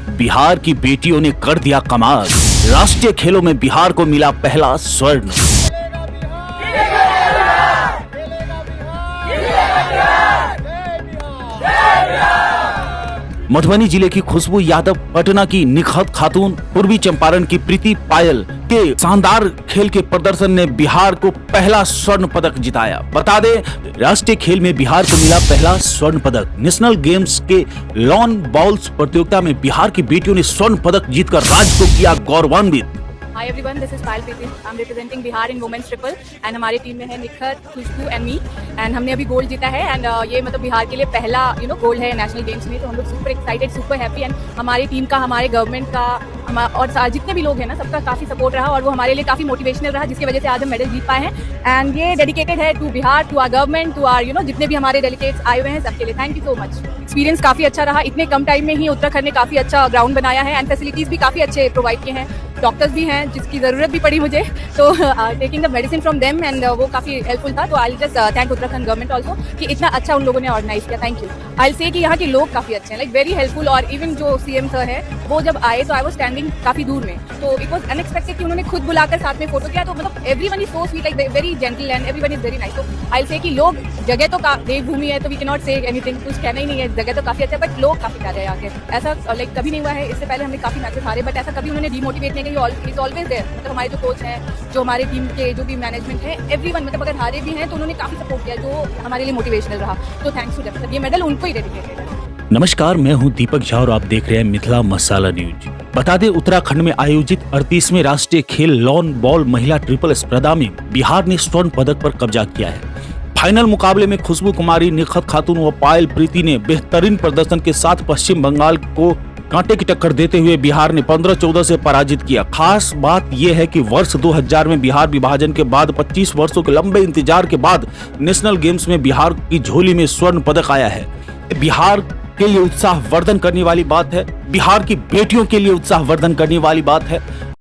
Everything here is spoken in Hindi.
बिहार की बेटियों ने कर दिया कमाल। राष्ट्रीय खेलों में बिहार को मिला पहला स्वर्ण। मधुबनी जिले की खुशबू यादव, पटना की निखत खातून, पूर्वी चंपारण की प्रीति पायल के शानदार खेल के प्रदर्शन ने बिहार को पहला स्वर्ण पदक जिताया। बता दें, राष्ट्रीय खेल में बिहार को मिला पहला स्वर्ण पदक। नेशनल गेम्स के लॉन बॉल्स प्रतियोगिता में बिहार की बेटियों ने स्वर्ण पदक जीतकर राज्य को किया गौरवान्वित। Hi everyone, this is Payal Preeti. I'm representing Bihar in women's triple and हमारी टीम में है निखत, खुशबू एंड मी एंड हमने अभी गोल्ड जीता है एंड ये मतलब बिहार के लिए पहला गोल्ड है नेशनल गेम्स में, तो हम लोग super excited, super happy and हमारी टीम का, हमारे गवर्नमेंट का और जितने भी लोग हैं ना, सबका काफ़ी सपोर्ट रहा और वो हमारे लिए काफ़ी मोटिवेशनल रहा, जिसकी वजह से आज हम मेडल जीत पाए हैं एंड ये डेडिकेटेड है to Bihar, to our government, to our जितने भी हमारे डेलीगेट्स आए हुए हैं, सबके लिए thank you so much. Experience काफ़ी अच्छा रहा, इतने कम टाइम में ही उत्तराखंड ने काफ़ी अच्छा ग्राउंड बनाया है एंड फैसिलिटीज़ भी काफ़ी अच्छे प्रोवाइड किए हैं। डॉक्टर्स भी हैं जिसकी ज़रूरत भी पड़ी मुझे, तो taking the medicine from them and वो काफ़ी हेल्पफुल था। तो I just thank Uttarakhand government also कि इतना अच्छा उन लोगों ने ऑर्गेनाइज किया। Thank you. आई से कि यहाँ के लोग काफ़ी अच्छे हैं, लाइक वेरी हेल्पफुल। और इवन जो सीएम सर है वो जब आए तो आई वॉज स्टैंडिंग काफ़ी दूर में, तो इट वॉज अनएक्सपेक्टेड कि उन्होंने खुद बुलाकर साथ में फोटो किया। तो मतलब everyone is so sweet, like very gentle and everyone is very nice. तो आई से कि लोग, जगह तो देवभूमि है तो we can not say anything, कुछ कहना ही नहीं है, जगह तो काफ़ी अच्छा है बट लोग काफ़ी प्यारे हैं आके। ऐसा लाइक कभी नहीं हुआ है, इससे पहले हमने काफ़ी मैचेस हारे बट ऐसा कभी उन्होंने डिमोटिवेट नहीं किया। इज ऑलवेज देयर, मतलब हमारे जो कोच हैं, जो हमारे टीम के जो भी मैनेजमेंट है, एवरीवन, मतलब अगर हारे भी हैं तो उन्होंने काफ़ी सपोर्ट किया जो हमारे लिए मोटिवेशनल रहा। तो थैंक्स टू देम, ये मेडल उनको ही डेडिकेटेड है। नमस्कार, मैं हूं दीपक झा और आप देख रहे हैं मिथिला मसाला न्यूज। बता दें, उत्तराखंड में आयोजित 38वें राष्ट्रीय खेल लॉन बॉल महिला ट्रिपल स्पर्धा में बिहार ने स्वर्ण पदक पर कब्जा किया है। फाइनल मुकाबले में खुशबू कुमारी, निखत खातून व पायल प्रीति ने बेहतरीन प्रदर्शन के साथ पश्चिम बंगाल को कांटे की टक्कर देते हुए बिहार ने 15-14 से पराजित किया। खास बात यह है कि वर्ष 2000 में बिहार विभाजन के बाद 25 वर्षों के लंबे इंतजार के बाद नेशनल गेम्स में बिहार की झोली में स्वर्ण पदक आया है। बिहार के लिए उत्साहवर्धन करने वाली बात है, बिहार की बेटियों के लिए उत्साहवर्धन करने वाली बात है।